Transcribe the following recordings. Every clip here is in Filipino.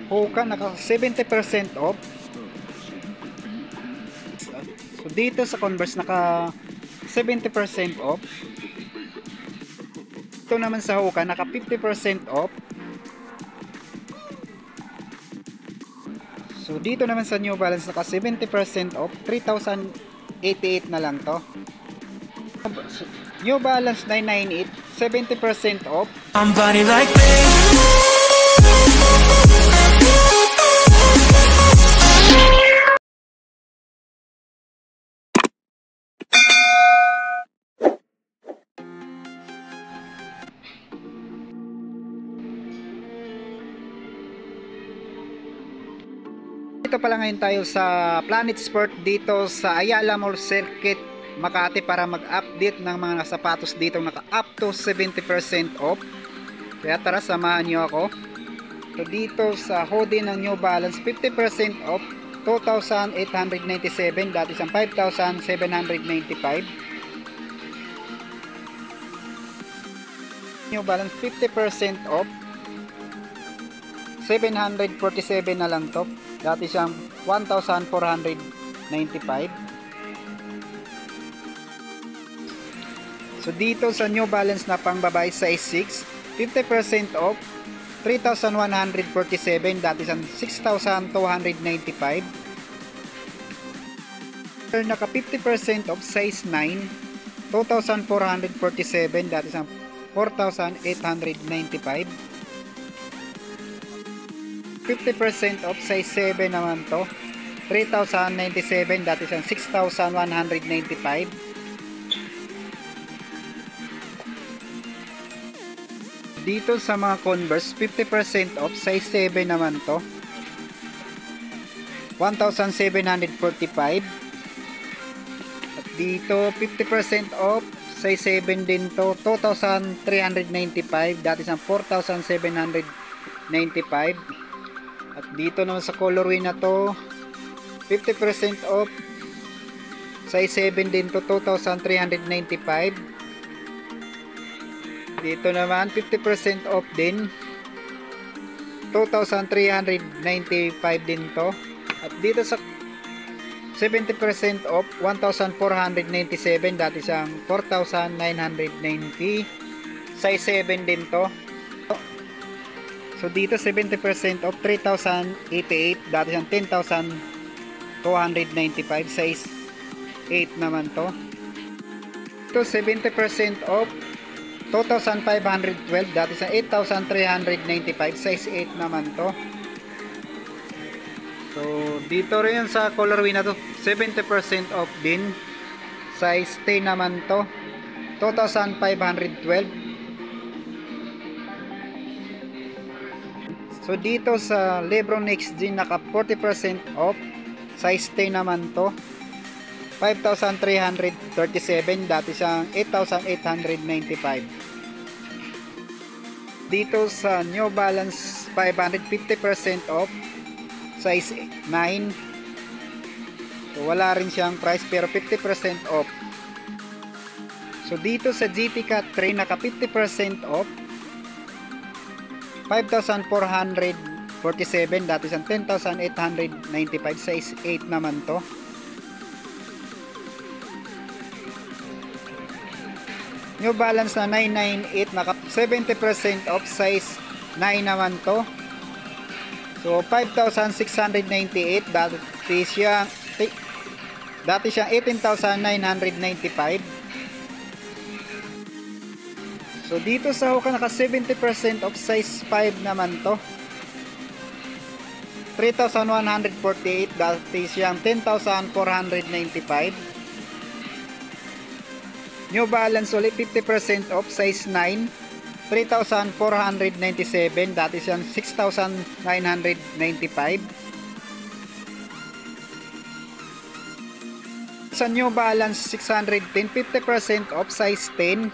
Hoka naka 70% off. So dito sa Converse naka 70% off. Ito naman sa Hoka naka 50% off. So dito naman sa New Balance naka 70% off, 3,088 na lang to. New Balance 998, 70% off. Somebody like me. Dito pala ngayon tayo sa Planet Sport dito sa Ayala Mall Circuit, Makati para mag-update ng mga sapatos dito naka up to 70% off. Kaya tara samahan nyo ako. So dito sa hoodie ng New Balance 50% off, 2,897 dati sa 5,795. New Balance 50% off, 747 na lang to, dati siyang 1,495. So dito sa New Balance na pang babae size 6, 50% off, 3,147 dati siyang 6,295. Naka 50% off size 9, 2,447 dati siyang 4,895. 50% off size 7 naman to, 3,097 dati siyang 6,195. Dito sa mga Converse 50% off size 7 naman to, 1,745. At dito 50% off size 7 din to, 2,395 dati siyang 4,795. At dito naman sa colorway na to 50% off size 7 din to, 2,395. Dito naman 50% off din, 2,395 din to. At dito sa 70% off 1,497 dati siyang 4,990, size 7 din to. So dito 70% off 3,088 dati siyang 10,295, size 8 naman to. Ito 70% off 2,512 dati sa 8,395, size 8 naman to. So dito rin sa colorway na to 70% off din, size 10 naman to, 2,512. So dito sa Lebron XG naka 40% off, size 10 naman to, 5,337 dati siyang 8,895. Dito sa New Balance 500 50% off, size 9. So wala rin siyang price pero 50% off. So dito sa GT Cat 3 naka 50% off, 5,447 dati sa 10,895, size 8 naman to. New Balance na 998 naka 70% off, size 9 naman to. So 5,698 dati siya 18,995. So dito sa Hoka naka 70% off, size 5 naman to, 3,148 dati siyang 10,495. New Balance ulit 50% off, size 9, 3,497 dati siyang 6,995. Sa New Balance 610 50% off, size 10,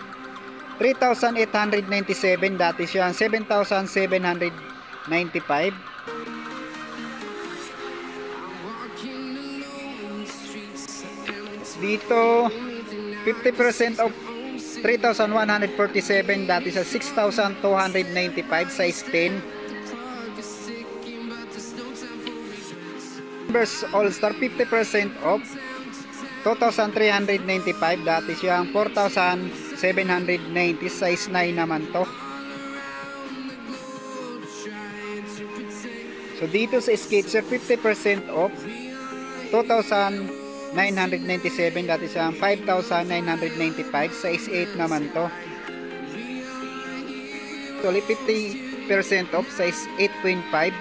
3,897 dati siya 7,795. Dito 50% off 3,147 dati sa 6,295, size 10, Converse All-Star 50% off, 2,395. Dati siyang 4,790. Size 9 naman to. So dito sa Skechers 50% off, 2,997. Dati siyang 5,995. Size 8 naman to. Actually 50% off, size 8.5,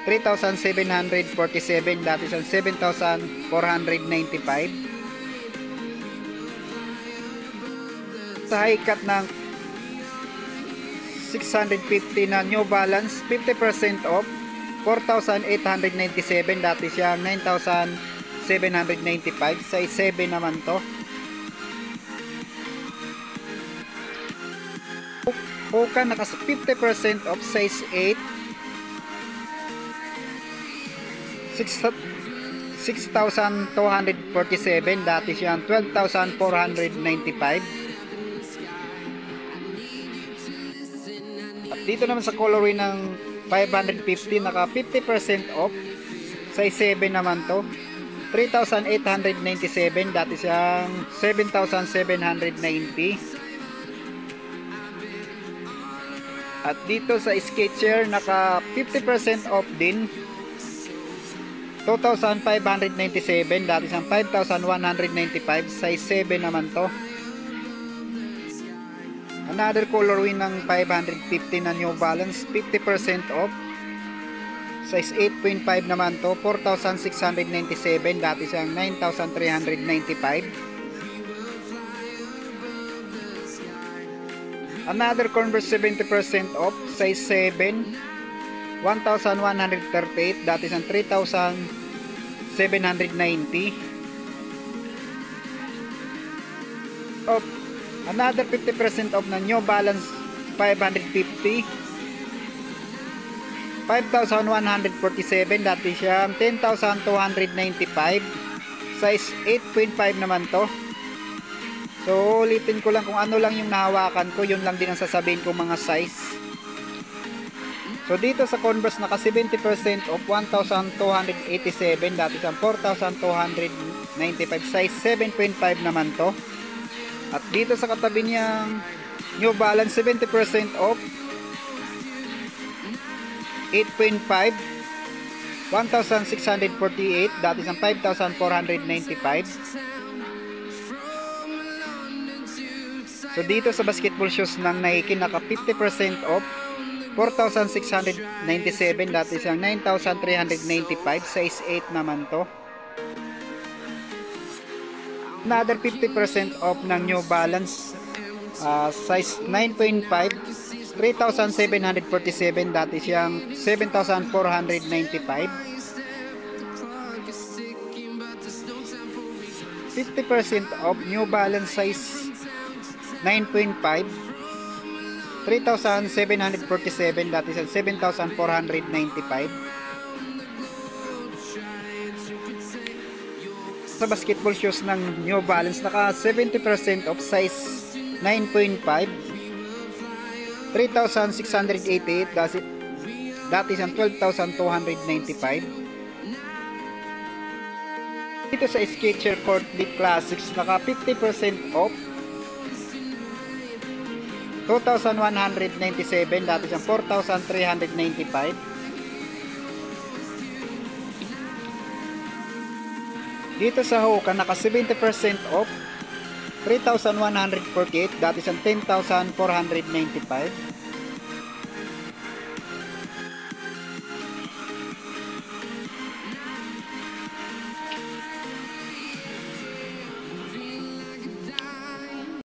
3,747. Dati siyang 7,495. Sa high cut ng 650 na New Balance 50% off, 4,897. Dati siyang 9,795. Size 7 naman to. Hoka naka 50% off, size 8, 6,247. Dati siyang 12,495. At dito naman sa colorway ng 550, naka 50% off, size 7 naman to, 3,897. Dati siyang 7,790. At dito sa Skechers naka 50% off din, 2,597. Dati siyang 5,195. Size 7 naman to. Another colorway ng 550 na New Balance 50% off, size 8.5 naman to, 4,697. Dati siyang 9,395. Another Converse 70% off, size 7, 1,138. Dati siyang 3,790. Off. Another 50% off na New Balance 550, 5,147. Dati siyang 10,295. Size 8.5 naman to. So ulitin ko lang, kung ano lang yung nahawakan ko, yun lang din ang sasabihin ko mga size. So dito sa Converse naka 70% off, 1,287. Dati sa 4,295. Size 7.5 naman to. At dito sa katabi niyang New Balance 70% off, 8.5, 1,648. Dati sa 5,495. So dito sa basketball shoes ng Nike naka 50% off, 4,697. Dati siyang 9,395. Size 8 naman to. Another 50% off ng New Balance, size 9.5, 3,747. Dati siyang 7,495. 50% off New Balance, size 9.5, 3,747. Dati sa 7,495. Sa basketball shoes ng New Balance naka 70% off, size 9.5, 3,688. Dati sa 12,295. Dito sa Skechers Court Deep Classics naka 50% off, 2,197. Dati siyang 4,395. Dito sa Hoka naka 70% off, 3,148. Dati siyang 10,495.